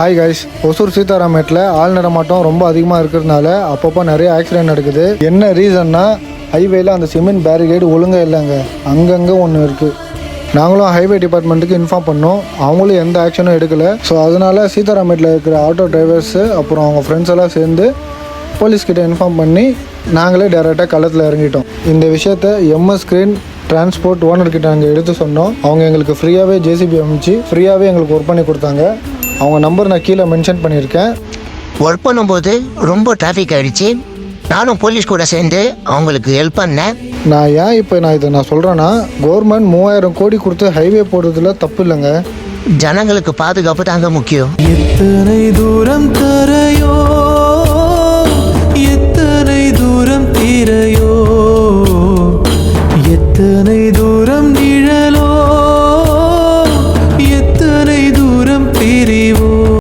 Hi guys, Hosur சீதாராமேட்டில் ஆள் நடமாட்டம் ரொம்ப அதிகமாக இருக்கிறதுனால அப்பப்போ நிறைய ஆக்சிடென்ட் நடக்குது. என்ன ரீசன்னா ஹைவேல அந்த சிமெண்ட் பேரிகேடு ஒழுங்காக இல்லைங்க, அங்கங்கே ஒன்று இருக்குது. நாங்களும் ஹைவே டிபார்ட்மெண்ட்டுக்கு இன்ஃபார்ம் பண்ணோம், அவங்களும் எந்த ஆக்ஷனும் எடுக்கலை. ஸோ அதனால் சீதாராமேட்டில் இருக்கிற ஆட்டோ டிரைவர்ஸு அப்புறம் அவங்க ஃப்ரெண்ட்ஸ் எல்லாம் சேர்ந்து போலீஸ்கிட்ட இன்ஃபார்ம் பண்ணி நாங்களே டேரெக்டாக களத்தில் இறங்கிட்டோம். இந்த விஷயத்த எம்எஸ் ஸ்க்ரீன் டிரான்ஸ்போர்ட் ஓனர்கிட்ட நாங்கள் எடுத்து சொன்னோம். அவங்க எங்களுக்கு ஃப்ரீயாகவே ஜேசிபி அமைச்சு ஃப்ரீயாகவே எங்களுக்கு ஒர்க் பண்ணி கொடுத்தாங்க. அவங்க நம்பர் நான் கீழே மென்ஷன் பண்ணியிருக்கேன். ஒர்க் பண்ணும்போது ரொம்ப டிராஃபிக் ஆகிடுச்சு. நானும் போலீஸ் கூட சேர்ந்து அவங்களுக்கு ஹெல்ப் பண்ணேன். நான் ஏன் இப்போ இதை சொல்கிறேன்னா, கவர்மெண்ட் 3000 கோடி கொடுத்து ஹைவே போடுறதுல தப்பு இல்லைங்க. ஜனங்களுக்கு பாதுகாப்பு தாங்க முக்கியம். எத்தனை தூரம் தரையோ, எத்தனை தூரம் தீரையோ, எத்தனை